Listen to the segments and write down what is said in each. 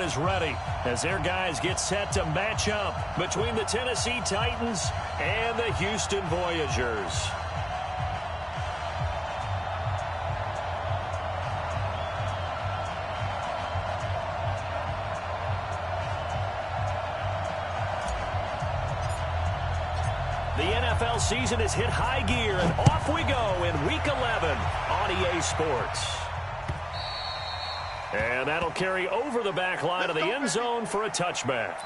everyone is ready as their guys get set to match up between the Tennessee Titans and the Houston Voyagers. The NFL season has hit high gear, and off we go in Week 11 on EA Sports. And that'll carry over the back line of the end zone for a touchback.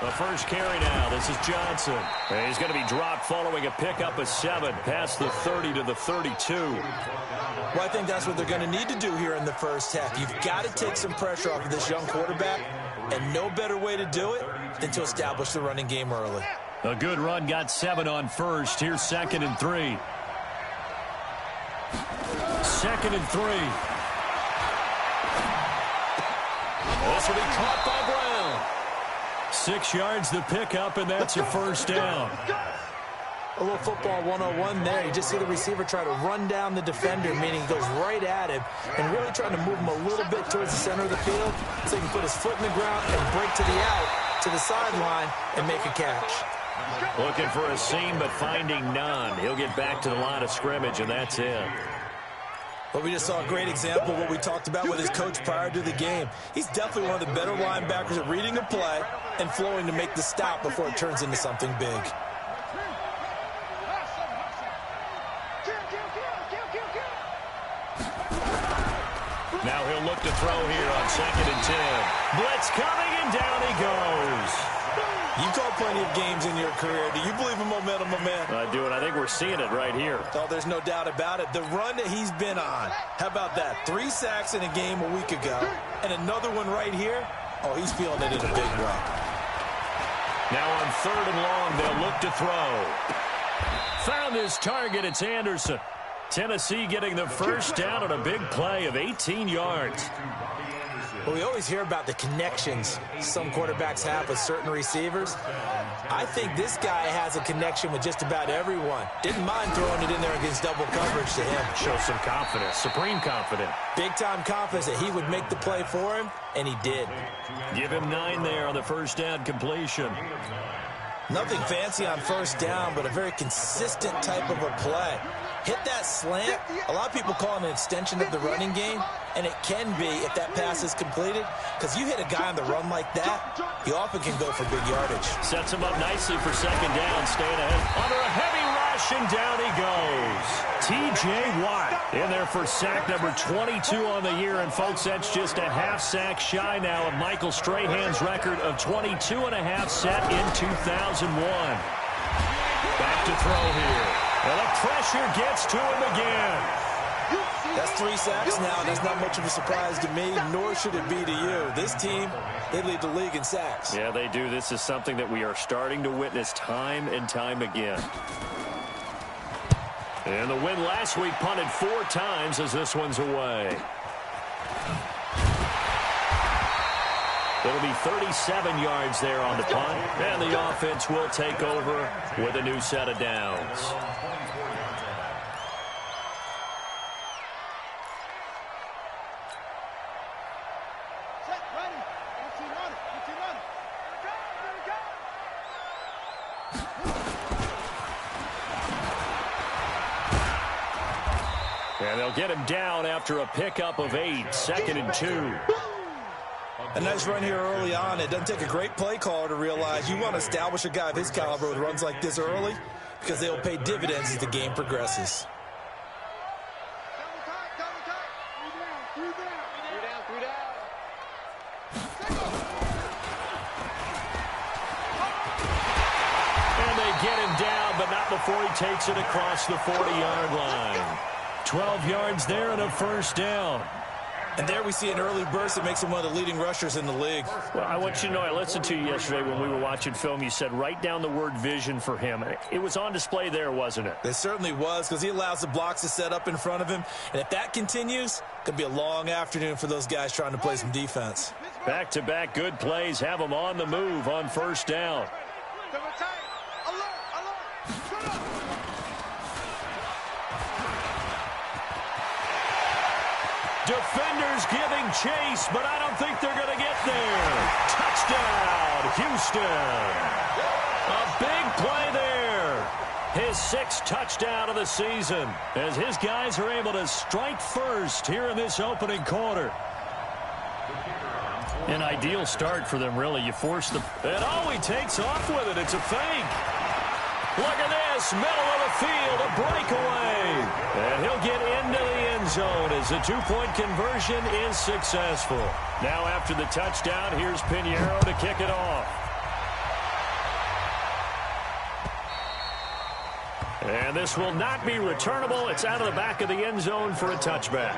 The first carry now. This is Johnson. And he's going to be dropped following a pickup of 7 past the 30 to the 32. Well, I think that's what they're going to need to do here in the first half. You've got to take some pressure off of this young quarterback, and no better way to do it than to establish the running game early. A good run got 7 on first. Here's 2nd and 3. 2nd and 3. This will be caught by Brown. 6 yards to pick up, and that's a first down. A little football 101 there. You just see the receiver try to run down the defender, meaning he goes right at him and really trying to move him a little bit towards the center of the field so he can put his foot in the ground and break to the out, to the sideline, and make a catch. Looking for a seam, but finding none. He'll get back to the line of scrimmage, and that's it. But we just saw a great example of what we talked about with his coach prior to the game. He's definitely one of the better linebackers at reading a play and flowing to make the stop before it turns into something big. Now he'll look to throw here on 2nd and 10. Blitz coming, and down he goes. You called plenty of games in your career. Do you believe in momentum, my man? I do, and I think we're seeing it right here. Oh, there's no doubt about it. The run that he's been on, how about that? 3 sacks in a game a week ago, and another one right here. Oh, he's feeling it in a big way. Now on 3rd and long, they'll look to throw. Found his target. It's Anderson. Tennessee getting the first down on a big play of 18 yards. Well, we always hear about the connections some quarterbacks have with certain receivers. I think this guy has a connection with just about everyone. Didn't mind throwing it in there against double coverage to him. Shows some confidence, supreme confidence. Big-time confidence that he would make the play for him, and he did. Give him 9 there on the first down completion. Nothing fancy on first down, but a very consistent type of a play. Hit that slant. A lot of people call it an extension of the running game, and it can be if that pass is completed, because you hit a guy on the run like that, he often can go for big yardage. Sets him up nicely for 2nd down, staying ahead. Under a heavy rush, and down he goes. T.J. Watt in there for sack number 22 on the year, and folks, that's just a half sack shy now of Michael Strahan's record of 22.5 set in 2001. Back to throw here. And the pressure gets to him again. That's 3 sacks now. That's not much of a surprise to me, nor should it be to you. This team, they lead the league in sacks. Yeah, they do. This is something that we are starting to witness time and time again. And the win last week punted 4 times as this one's away. It'll be 37 yards there on the punt, and the offense will take over with a new set of downs. And they'll get him down after a pickup of 8, 2nd and 2. A nice run here early on. It doesn't take a great play caller to realize you want to establish a guy of his caliber with runs like this early because they'll pay dividends as the game progresses. And they get him down, but not before he takes it across the 40-yard line. 12 yards there and a first down. And there we see an early burst that makes him one of the leading rushers in the league. Well, I want you to know, I listened to you yesterday when we were watching film. You said write down the word vision for him. It was on display there, wasn't it? It certainly was, because he allows the blocks to set up in front of him. And if that continues, it could be a long afternoon for those guys trying to play some defense. Back-to-back good plays have them on the move on first down. Defenders giving chase, but I don't think they're going to get there. Touchdown, Houston. A big play there. His 6th touchdown of the season as his guys are able to strike first here in this opening quarter. An ideal start for them, really. You force them. And he takes off with it. It's a fake. Look at this, middle of the field, a breakaway. And he'll get into the end zone as the 2-point conversion is successful. Now after the touchdown, here's Pinheiro to kick it off. And this will not be returnable. It's out of the back of the end zone for a touchback.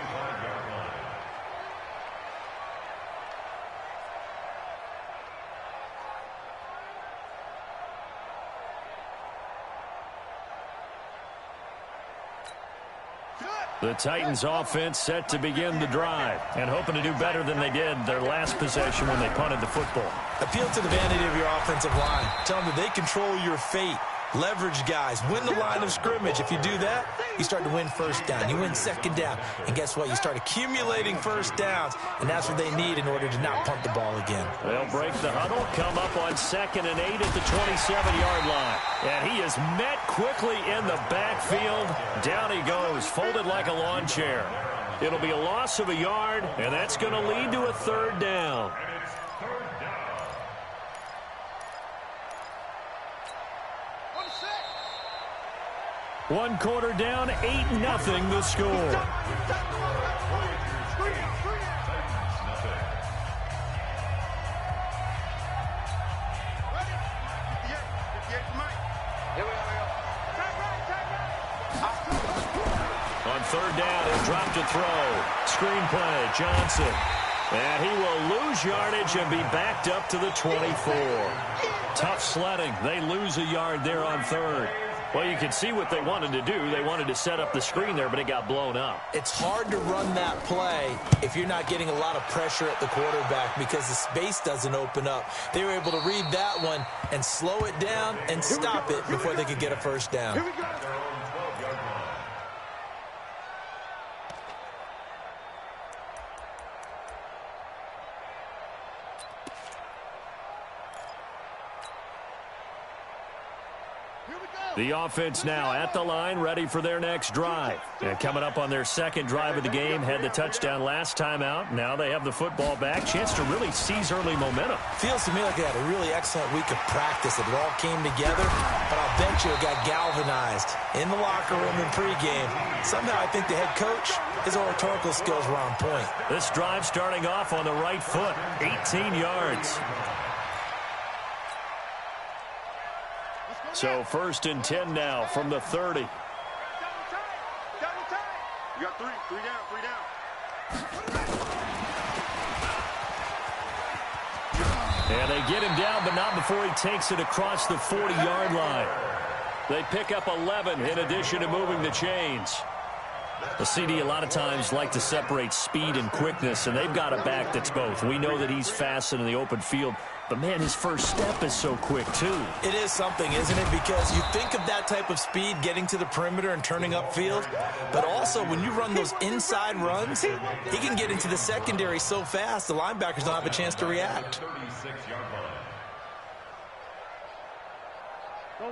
The Titans offense set to begin the drive and hoping to do better than they did their last possession when they punted the football. Appeal to the vanity of your offensive line. Tell them that they control your fate. Leverage guys. Win the line of scrimmage. If you do that, you start to win first down. You win second down. And guess what? You start accumulating first downs. And that's what they need in order to not punt the ball again. They'll break the huddle. Come up on 2nd and 8 at the 27-yard line. And he is met quickly in the backfield. Down he goes, folded like a lawn chair. It'll be a loss of a yard, and that's going to lead to a 3rd down. One quarter down, 8-0 the score. On 3rd down, he'll drop to throw. Screen play, Johnson. And he will lose yardage and be backed up to the 24. Tough sledding. They lose a yard there on 3rd. Well, you can see what they wanted to do. They wanted to set up the screen there, but it got blown up. It's hard to run that play if you're not getting a lot of pressure at the quarterback because the space doesn't open up. They were able to read that one and slow it down and stop it before they could get a first down. Here we go. The offense now at the line, ready for their next drive. And coming up on their 2nd drive of the game, had the touchdown last time out. Now they have the football back. Chance to really seize early momentum. Feels to me like they had a really excellent week of practice. It all came together, but I'll bet you it got galvanized in the locker room in pregame. Somehow I think the head coach, his oratorical skills were on point. This drive starting off on the right foot, 18 yards. So 1st and 10 now from the 30. You got three down. And they get him down, but not before he takes it across the 40-yard line. They pick up 11 in addition to moving the chains. The CD a lot of times like to separate speed and quickness, and they've got a back that's both. We know that he's fast in the open field, but, man, his first step is so quick, too. It is something, isn't it? Because you think of that type of speed getting to the perimeter and turning upfield, but also when you run those inside runs, he can get into the secondary so fast the linebackers don't have a chance to react.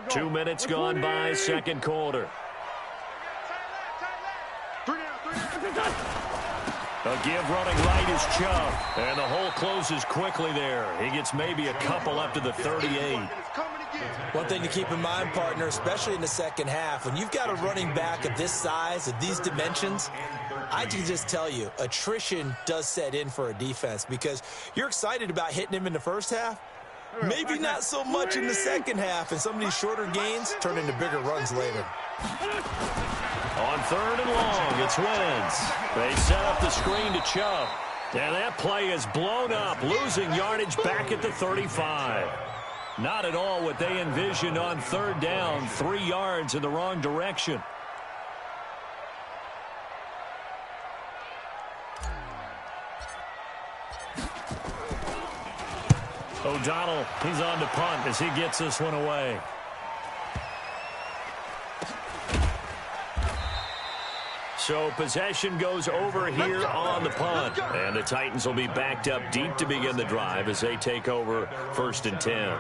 2 minutes gone by, 2nd quarter. A give running right is Chubb. And the hole closes quickly there. He gets maybe a couple up to the 38. One thing to keep in mind, partner, especially in the second half, when you've got a running back of this size, of these dimensions, I can just tell you, attrition does set in for a defense because you're excited about hitting him in the first half. Maybe not so much in the second half, and some of these shorter gains turn into bigger runs later. On 3rd and long, it's Wentz. They set up the screen to Chubb. And that play is blown up, losing yardage back at the 35. Not at all what they envisioned on third down, 3 yards in the wrong direction. O'Donnell, he's on to punt as he gets this one away. So possession goes over here on the punt. And the Titans will be backed up deep to begin the drive as they take over 1st and 10.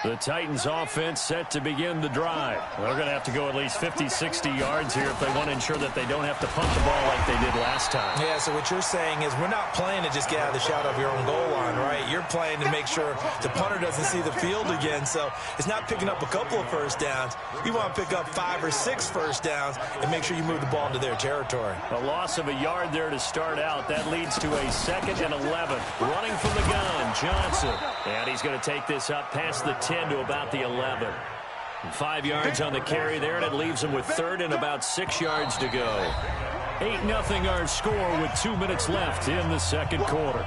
The Titans offense set to begin the drive. They're going to have to go at least 50, 60 yards here if they want to ensure that they don't have to punt the ball like they did last time. Yeah, so what you're saying is we're not playing to just get out of the shadow of your own goal line, right? You're playing to make sure the punter doesn't see the field again. So it's not picking up a couple of first downs. You want to pick up 5 or 6 first downs and make sure you move the ball into their territory. A loss of a yard there to start out. That leads to a 2nd and 11. Running from the gun, Johnson. And he's going to take this up past the 10 to about the 11. 5 yards on the carry there, and it leaves him with 3rd and about 6 yards to go. 8-0 our score with 2 minutes left in the second quarter.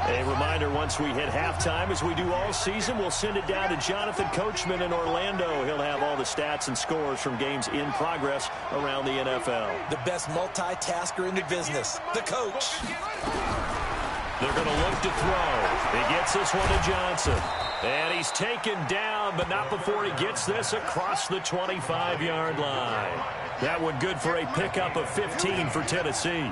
A reminder, once we hit halftime, as we do all season, we'll send it down to Jonathan Coachman in Orlando. He'll have all the stats and scores from games in progress around the NFL. The best multitasker in the business, the coach. They're going to look to throw. He gets this one to Johnson. And he's taken down, but not before he gets this across the 25-yard line. That one good for a pickup of 15 for Tennessee.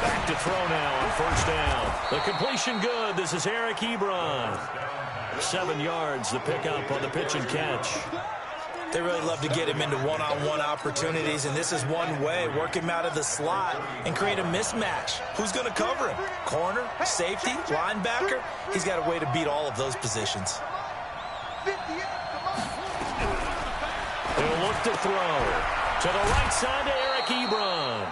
Back to throw now on 1st down. The completion good. This is Eric Ebron. 7 yards, the pickup on the pitch and catch. They really love to get him into one-on-one opportunities, and this is one way. Work him out of the slot and create a mismatch. Who's going to cover him? Corner, safety, linebacker? He's got a way to beat all of those positions. He'll look to throw. To the right side to Eric Ebron.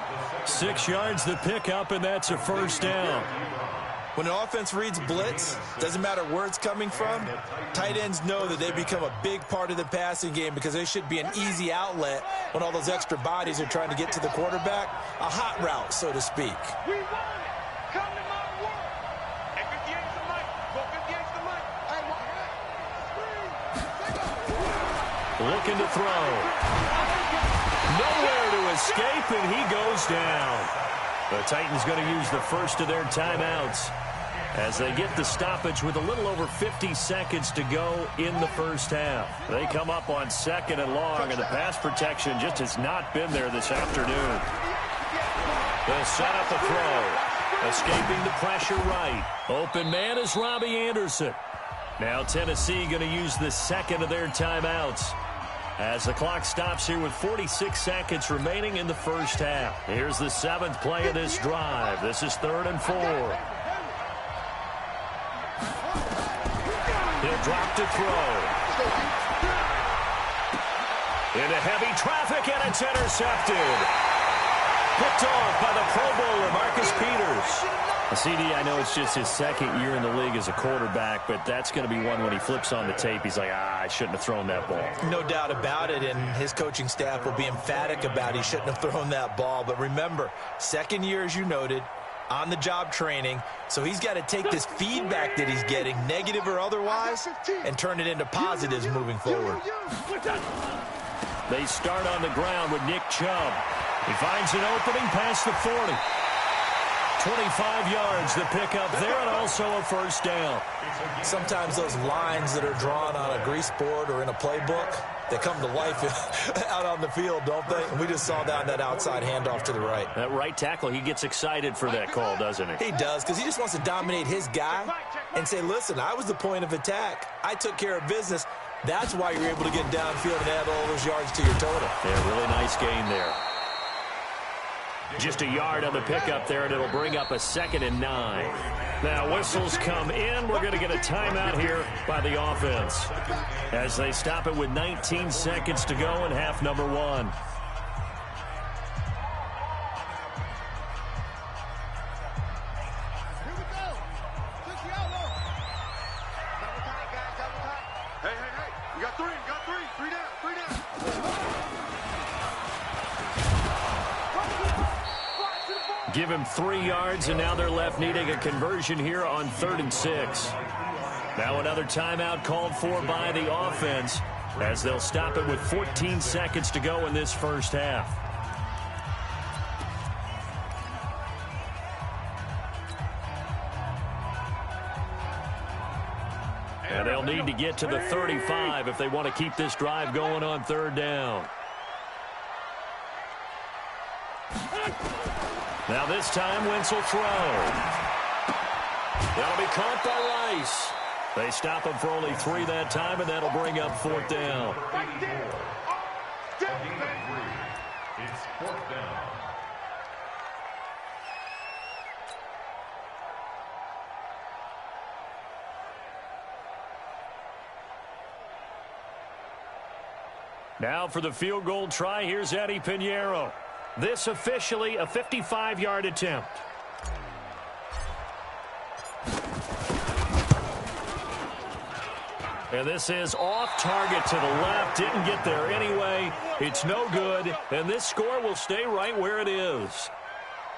6 yards the pickup, and that's a 1st down. When an offense reads blitz, doesn't matter where it's coming from, tight ends know that they become a big part of the passing game because they should be an easy outlet when all those extra bodies are trying to get to the quarterback. A hot route, so to speak. We won it. Come to my work. Hey, 58's the mic. Go 58's the mic. Looking to throw. Nowhere to escape, and he goes down. The Titans going to use the first of their timeouts as they get the stoppage with a little over 50 seconds to go in the first half. They come up on 2nd and long, and the pass protection just has not been there this afternoon. They'll set up a throw. Escaping the pressure right. Open man is Robbie Anderson. Now Tennessee going to use the 2nd of their timeouts as the clock stops here with 46 seconds remaining in the first half. Here's the 7th play of this drive. This is 3rd and 4. He'll drop to throw. Into heavy traffic, and it's intercepted. Picked off by the Pro Bowler, Marcus Peters. CD, I know it's just his 2nd year in the league as a quarterback, but that's going to be one when he flips on the tape. He's like, I shouldn't have thrown that ball. No doubt about it, and his coaching staff will be emphatic about he shouldn't have thrown that ball. But remember, 2nd year, as you noted, on-the-job training, so he's got to take this feedback that he's getting, negative or otherwise, and turn it into positives moving forward. They start on the ground with Nick Chubb. He finds an opening past the 40. 25 yards, the pickup there, and also a 1st down. Sometimes those lines that are drawn on a grease board or in a playbook, they come to life out on the field, don't they? And we just saw that outside handoff to the right. That right tackle, he gets excited for that call, doesn't he? He does, because he just wants to dominate his guy and say, listen, I was the point of attack. I took care of business. That's why you're able to get downfield and add all those yards to your total. Yeah, really nice gain there. Just a yard on the pickup there, and it'll bring up a 2nd and 9. Now, whistles come in. We're going to get a timeout here by the offense as they stop it with 19 seconds to go in half number 1. Three down. Give him 3 yards, and now they're left needing a conversion here on 3rd and 6. Now another timeout called for by the offense as they'll stop it with 14 seconds to go in this first half. And they'll need to get to the 35 if they want to keep this drive going on 3rd down. Now this time, Wentz will throw. That'll be caught by Rice. They stop him for only 3 that time, and that'll bring up 4th down. It's 4th down. Now for the field goal try, here's Eddie Pinheiro. This officially a 55-yard attempt. And this is off target to the left. Didn't get there anyway. It's no good. And this score will stay right where it is.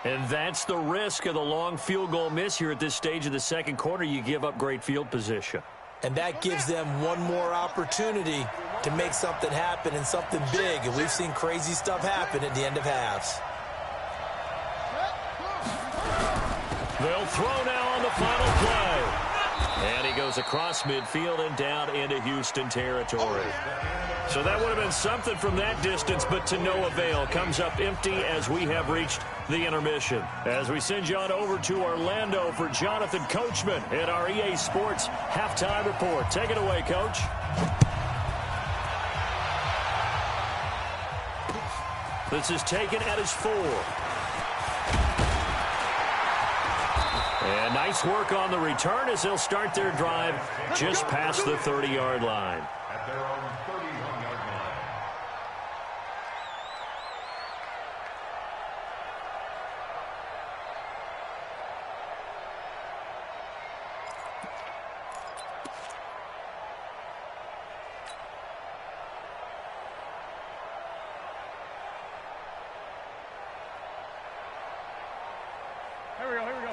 And that's the risk of the long field goal miss here at this stage of the second quarter. You give up great field position. And that gives them one more opportunity to make something happen and something big. And we've seen crazy stuff happen at the end of halves. They'll throw now on the final play. And he goes across midfield and down into Houston territory. So that would have been something from that distance, but to no avail. Comes up empty as we have reached the intermission. As we send you on over to Orlando for Jonathan Coachman at our EA Sports Halftime Report. Take it away, Coach. This is taken at his 4. And nice work on the return as they'll start their drive just past the 30-yard line. At their own 31-yard line.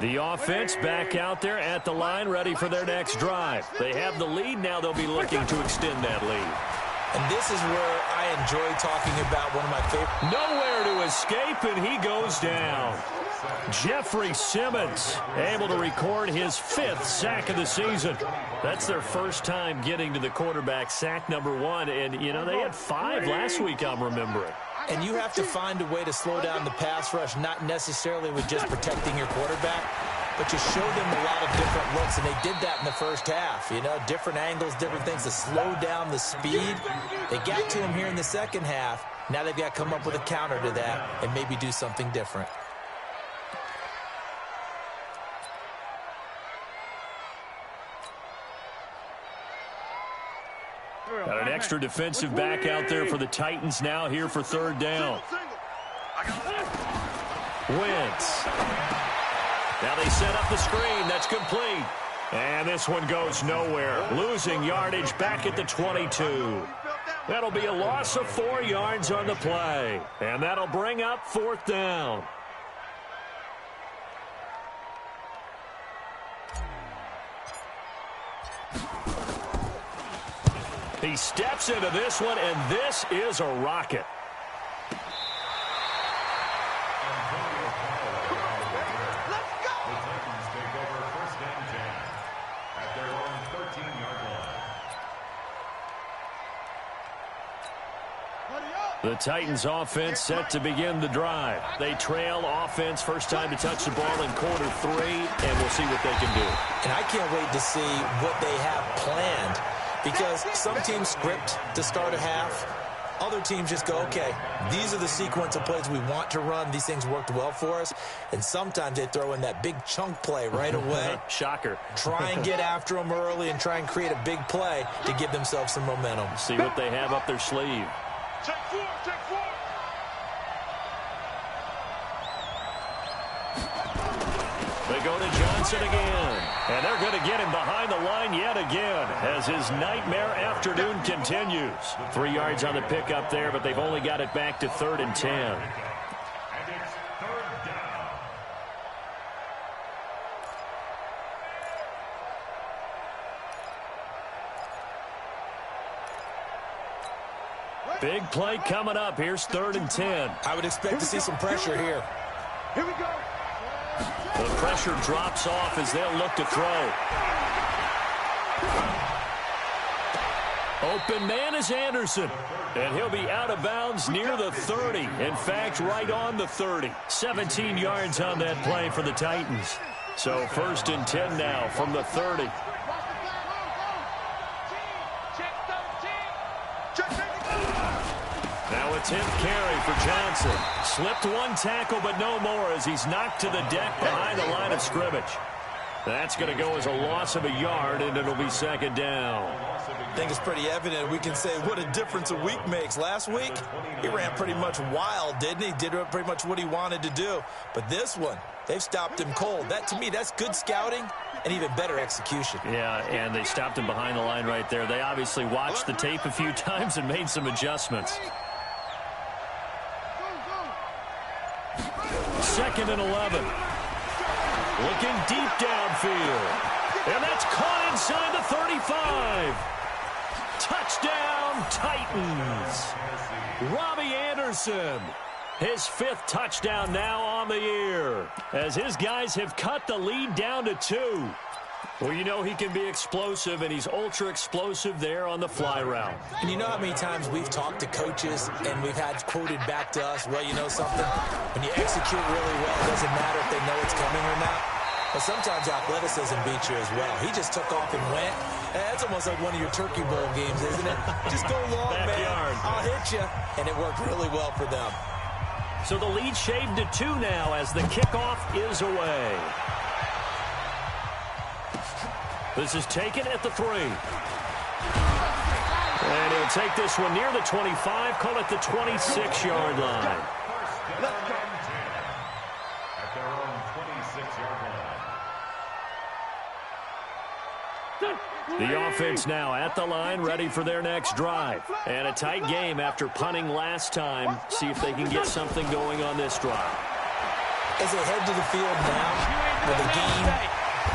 The offense back out there at the line, ready for their next drive. They have the lead. Now they'll be looking to extend that lead. And this is where I enjoy talking about one of my favorite. Nowhere to escape, and he goes down. Jeffrey Simmons able to record his 5th sack of the season. That's their first time getting to the quarterback, sack number 1. And, you know, they had 5 last week, I'm remembering. And you have to find a way to slow down the pass rush, not necessarily with just protecting your quarterback, but you show them a lot of different looks, and they did that in the first half. You know, different angles, different things to slow down the speed. They got to him here in the second half. Now they've got to come up with a counter to that and maybe do something different. Got an extra defensive back out there for the Titans now here for 3rd down. Wentz. Now they set up the screen. That's complete. And this one goes nowhere. Losing yardage back at the 22. That'll be a loss of 4 yards on the play. And that'll bring up 4th down. He steps into this one, and this is a rocket. The Titans offense set to begin the drive. They trail offense first time to touch the ball in quarter 3, and we'll see what they can do. And I can't wait to see what they have planned, because some teams script to start a half. Other teams just go, okay, these are the sequence of plays we want to run. These things worked well for us. And sometimes they throw in that big chunk play right away. Shocker. Try and get after them early and try and create a big play to give themselves some momentum. See what they have up their sleeve. Take 4, take 4. They go to Johnson Anderson again. And they're going to get him behind the line yet again as his nightmare afternoon continues. 3 yards on the pickup there, but they've only got it back to 3rd and 10. And it's 3rd down. Big play coming up. Here's 3rd and 10. I would expect to see some pressure here. Here we go. The pressure drops off as they'll look to throw. Open man is Anderson. And he'll be out of bounds near the 30. In fact, right on the 30. 17 yards on that play for the Titans. So 1st and 10 now from the 30. Now a 10th carry for Johnson. Slipped one tackle, but no more as he's knocked to the deck behind the line of scrimmage. That's going to go as a loss of a yard, and it'll be 2nd down. I think it's pretty evident. We can say what a difference a week makes. Last week, he ran pretty much wild, didn't he? Did pretty much what he wanted to do. But this one, they've stopped him cold. That, to me, that's good scouting and even better execution. Yeah, and they stopped him behind the line right there. They obviously watched the tape a few times and made some adjustments. 2nd and 11. Looking deep downfield. And that's caught inside the 35. Touchdown, Titans. Robbie Anderson. His 5th touchdown now on the year, as his guys have cut the lead down to 2. Well, you know he can be explosive, and he's ultra-explosive there on the fly route. And you know how many times we've talked to coaches and we've had quoted back to us, well, you know something? When you execute really well, it doesn't matter if they know it's coming or not. But sometimes athleticism beats you as well. He just took off and went. That's almost like one of your Turkey Bowl games, isn't it? Just go long, man. I'll hit you. And it worked really well for them. So the lead shaved to 2 now as the kickoff is away. This is taken at the 3. And he'll take this one near the 25, call it the 26-yard line. Let's go. At their own 26-yard line. The offense now at the line, ready for their next drive. And a tight game after punting last time. See if they can get something going on this drive. As they head to the field now, with the game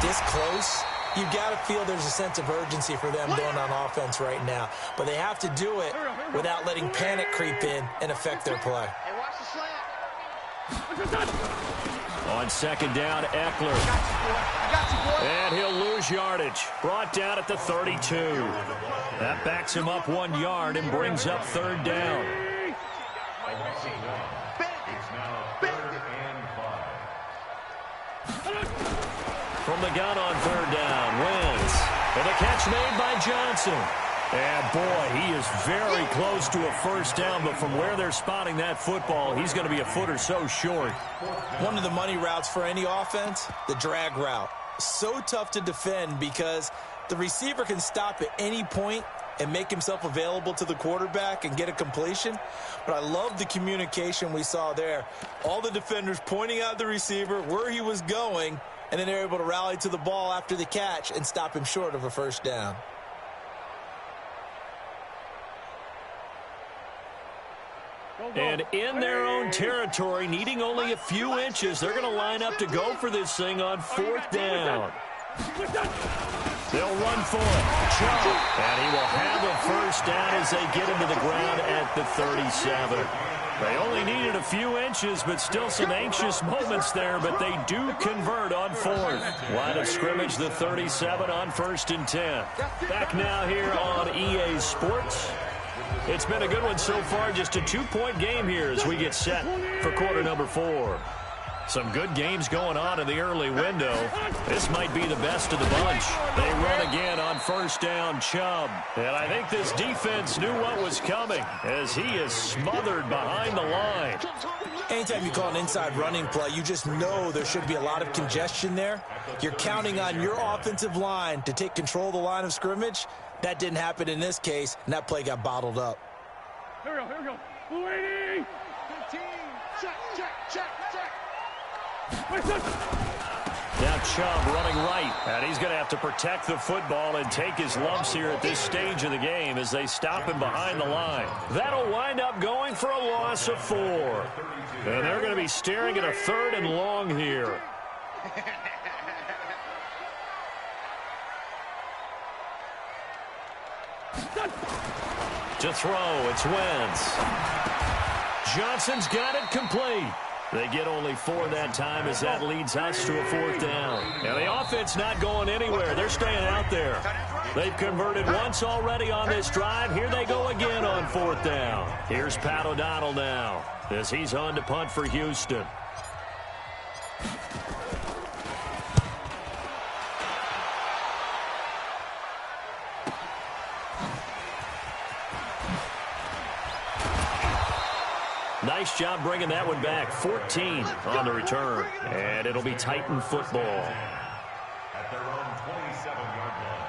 this close, you've got to feel there's a sense of urgency for them going on offense right now. But they have to do it without letting panic creep in and affect their play. On 2nd down, Eckler. And he'll lose yardage. Brought down at the 32. That backs him up 1 yard and brings up 3rd down. It's now 3rd and 5. From the gun on 3rd down, Wentz. And the catch made by Johnson. And, boy, he is very close to a 1st down, but from where they're spotting that football, he's going to be a foot or so short. One of the money routes for any offense, the drag route. So tough to defend because the receiver can stop at any point and make himself available to the quarterback and get a completion. But I love the communication we saw there. All the defenders pointing out the receiver, where he was going, and then they're able to rally to the ball after the catch and stop him short of a 1st down. And in their own territory, needing only a few inches, they're going to line up to go for this thing on 4th down. They'll run for it. Chubb. And he will have a 1st down as they get him to the ground at the 37. They only needed a few inches, but still some anxious moments there, but they do convert on 4th. Line of scrimmage, the 37 on 1st and 10. Back now here on EA Sports. It's been a good one so far, just a 2-point game here as we get set for quarter number 4. Some good games going on in the early window. This might be the best of the bunch. They run again on 1st down, Chubb. And I think this defense knew what was coming as he is smothered behind the line. Anytime you call an inside running play, you just know there should be a lot of congestion there. You're counting on your offensive line to take control of the line of scrimmage. That didn't happen in this case, and that play got bottled up. Here we go. 15. Check. Now Chubb running right, and he's going to have to protect the football and take his lumps here at this stage of the game as they stop him behind the line. That'll wind up going for a loss of 4. And they're going to be staring at a 3rd and long here. To throw, it's Wentz. Johnson's got it complete. They get only 4 that time as that leads us to a 4th down. And the offense not going anywhere. They're staying out there. They've converted once already on this drive. Here they go again on 4th down. Here's Pat O'Donnell now as he's on to punt for Houston. Nice job bringing that one back. 14 on the return. And it'll be Titan football. At their own 27-yard line.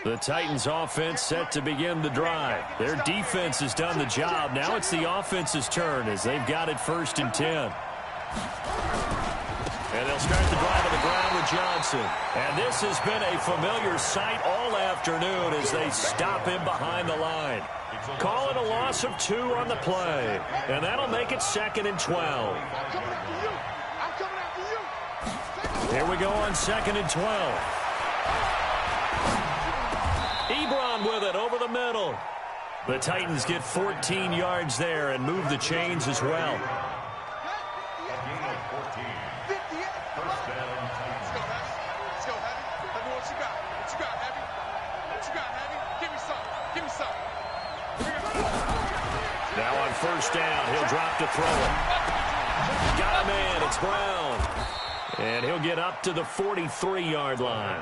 The Titans offense set to begin the drive. Their defense has done the job. Now it's the offense's turn as they've got it 1st and 10. And they'll start the drive on the ground with Johnson. And this has been a familiar sight all afternoon as they stop him behind the line. Call it a loss of 2 on the play. And that'll make it 2nd and 12. Here we go on 2nd and 12. Ebron with it over the middle. The Titans get 14 yards there and move the chains as well. A gain of 14. 1st down, Titans. Let's go, Heavy. Heavy, what you got? What you got, Heavy? What you got, Heavy? Give me some. Give me some. Now on 1st down, he'll drop to throw it. Got a man. It's Brown. And he'll get up to the 43-yard line.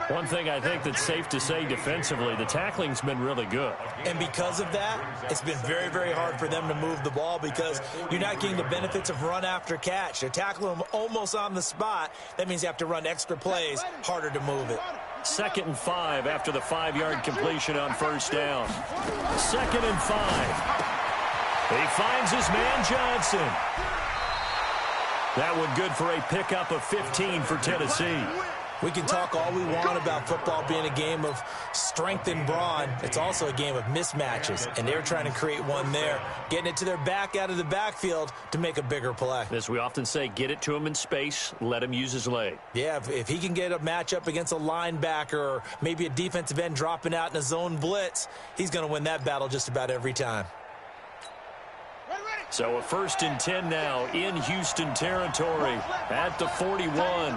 One thing I think that's safe to say defensively, the tackling's been really good. And because of that, it's been very, very hard for them to move the ball because you're not getting the benefits of run after catch. They're tackling them almost on the spot. That means you have to run extra plays, harder to move it. 2nd and 5 after the 5-yard completion on 1st down. 2nd and 5. He finds his man Johnson. That one good for a pickup of 15 for Tennessee. We can talk all we want about football being a game of strength and brawn. It's also a game of mismatches, and they're trying to create one there, getting it to their back out of the backfield to make a bigger play. As we often say, get it to him in space, let him use his leg. Yeah, if he can get a matchup against a linebacker or maybe a defensive end dropping out in a zone blitz, he's going to win that battle just about every time. So a 1st and 10 now in Houston territory at the 41.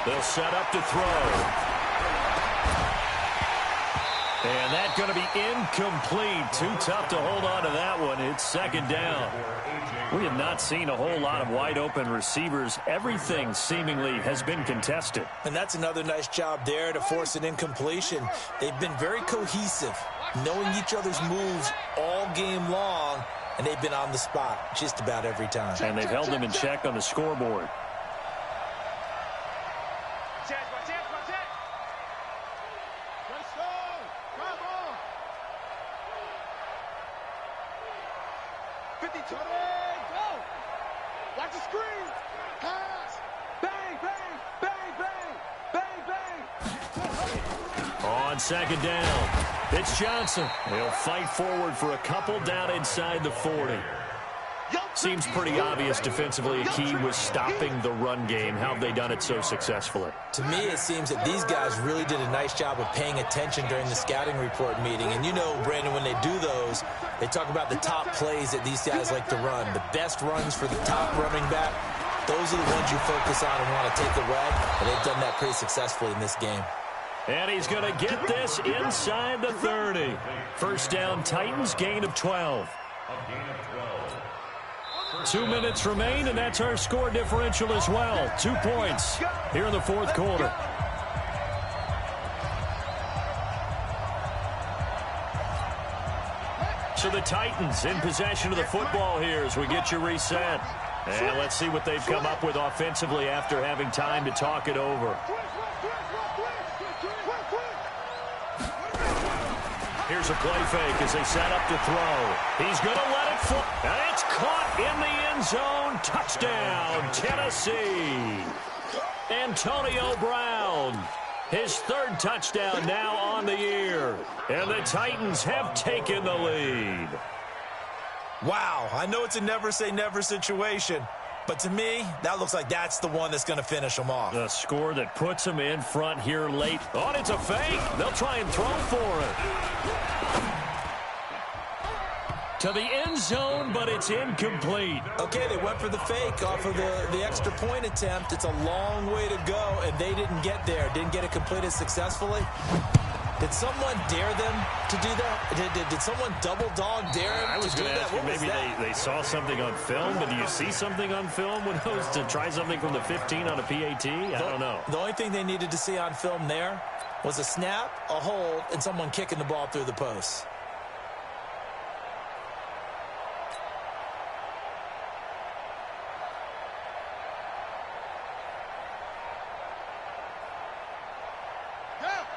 They'll set up to throw. And that's going to be incomplete. Too tough to hold on to that one. It's 2nd down. We have not seen a whole lot of wide-open receivers. Everything seemingly has been contested. And that's another nice job there to force an incompletion. They've been very cohesive, knowing each other's moves all game long, and they've been on the spot just about every time. And they've held them in check on the scoreboard. On 2nd down, it's Johnson. He'll fight forward for a couple down inside the 40. Seems pretty obvious defensively a key was stopping the run game. How have they done it so successfully? To me, it seems that these guys really did a nice job of paying attention during the scouting report meeting. And you know, Brandon, when they do those, they talk about the top plays that these guys like to run. The best runs for the top running back, those are the ones you focus on and want to take away. And they've done that pretty successfully in this game. And he's going to get this inside the 30. 1st down, Titans, gain of 12. A gain of 12. 2 minutes remain, and that's our score differential as well. 2 points here in the fourth quarter. So the Titans in possession of the football here as we get you reset. And let's see what they've come up with offensively after having time to talk it over. Here's a play fake as they set up to throw. He's going to let it fly. And it's caught in the end zone. Touchdown, Tennessee. Antonio Brown. His third touchdown now on the year. And the Titans have taken the lead. Wow, I know it's a never-say-never situation, but to me, that looks like that's the one that's going to finish them off. The score that puts them in front here late. Oh, and it's a fake. They'll try and throw for it. To the end zone, but it's incomplete. Okay, they went for the fake off of the extra point attempt. It's a long way to go, and they didn't get there. Didn't get it completed successfully. Did someone dare them to do that? Did someone double dog dare them to do that? What was maybe that? They saw something on film, but do you see something on film when it was to try something from the 15 on a PAT? I don't know. The only thing they needed to see on film there was a snap, a hold, and someone kicking the ball through the post.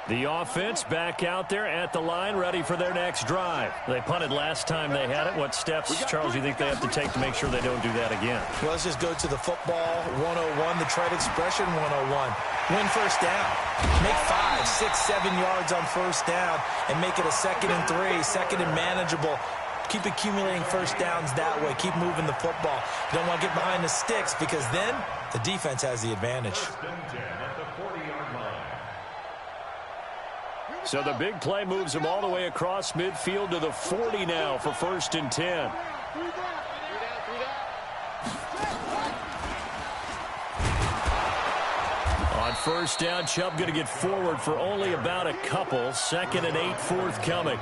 The offense back out there at the line, ready for their next drive. They punted last time they had it. What steps, Charles, do you think they have to take to make sure they don't do that again? Well, let's just go to the football 101, the trade expression 101. Win first down. Make 5, 6, 7 yards on first down and make it a 2nd and 3, 2nd and manageable. Keep accumulating first downs that way. Keep moving the football. You don't want to get behind the sticks because then the defense has the advantage. So the big play moves them all the way across midfield to the 40 now for 1st and 10. On first down, Chubb going to get forward for only about a couple. 2nd and 8 forthcoming.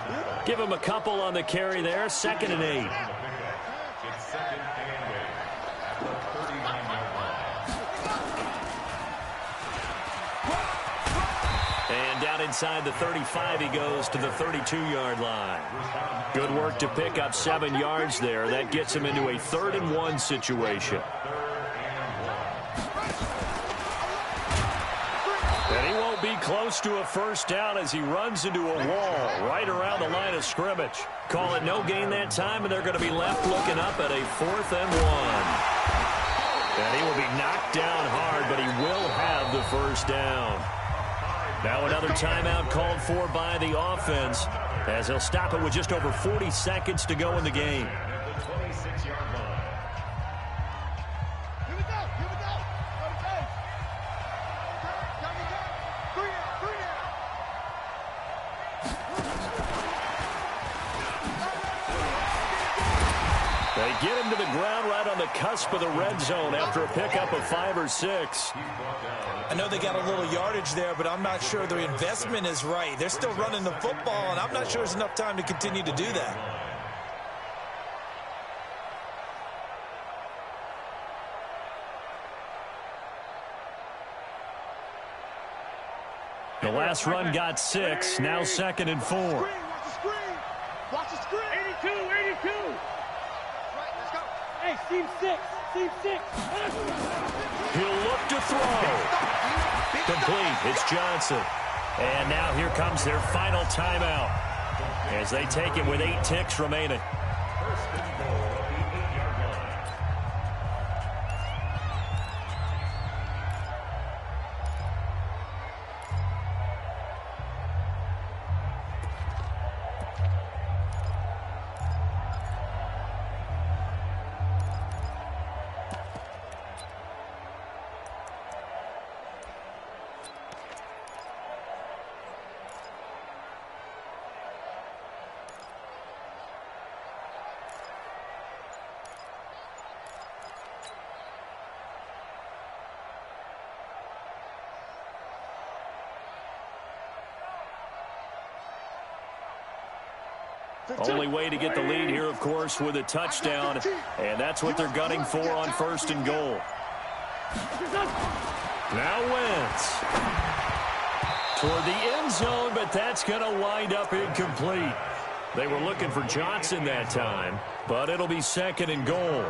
Give him a couple on the carry there. 2nd and 8. Inside the 35, he goes to the 32-yard line. Good work to pick up 7 yards there. That gets him into a 3rd and 1 situation. And he won't be close to a first down as he runs into a wall right around the line of scrimmage. Call it no gain that time, and they're going to be left looking up at a 4th and 1. And he will be knocked down hard, but he will have the first down. Now another timeout called for by the offense as they'll stop it with just over 40 seconds to go in the game. They get him to the ground right on the cusp of the red zone after a pickup of 5 or 6. I know they got a little yardage there, but I'm not sure their investment is right. They're still running the football, and I'm not sure there's enough time to continue to do that. The last run got 6, now 2nd and 4. Watch the screen. 82, 82. Right, let's go. Hey, seam 6, seam 6. He'll look to throw. Complete. It's Johnson. And now here comes their final timeout as they take it with 8 ticks remaining. Only way to get the lead here, of course, with a touchdown, and that's what they're gunning for on 1st and goal. Now Wentz toward the end zone, but that's going to wind up incomplete. They were looking for Johnson that time, but it'll be 2nd and goal.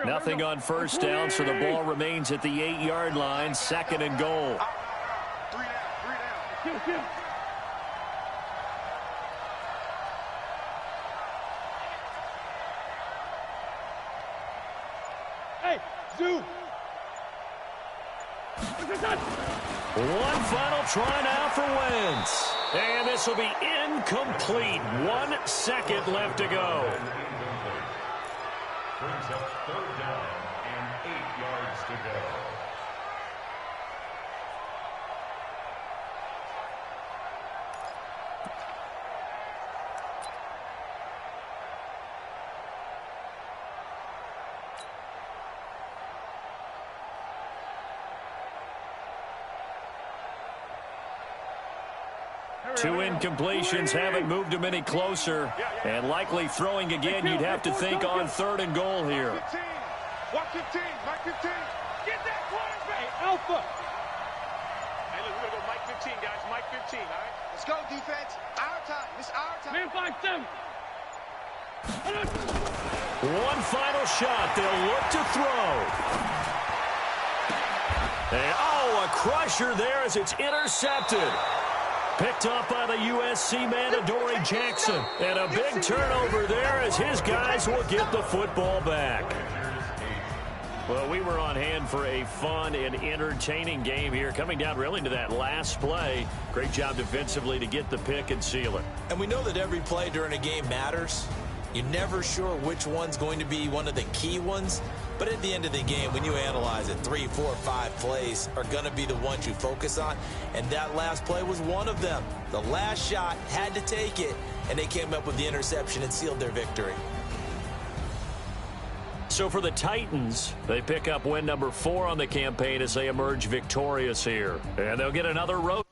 Nothing on 1st down, so the ball remains at the 8-yard line, 2nd and goal. 3 down. Hey, Zoo. One final try now for Wentz. And this will be incomplete. 1 second left to go. Brings up 3rd down and 8 yards to go. Two incompletions haven't moved him any closer, and likely throwing again, you'd have to think on 3rd and goal here. Watch 15, Mike 15. Get that quarterback. Hey, Alpha. Hey, look, we're going to go Mike 15, guys. Mike 15, all right? Let's go, defense. Our time. It's our time. Man 5-7. One final shot. They'll look to throw. And, oh, a crusher there as it's intercepted. Picked up by the USC man, Adoree Jackson. And a big turnover there as his guys will get the football back. Well, we were on hand for a fun and entertaining game here. Coming down really to that last play. Great job defensively to get the pick and seal it. And we know that every play during a game matters. You're never sure which one's going to be one of the key ones. But at the end of the game, when you analyze it, 3, 4, 5 plays are going to be the ones you focus on. And that last play was one of them. The last shot had to take it, and they came up with the interception and sealed their victory. So for the Titans, they pick up win number 4 on the campaign as they emerge victorious here. And they'll get another road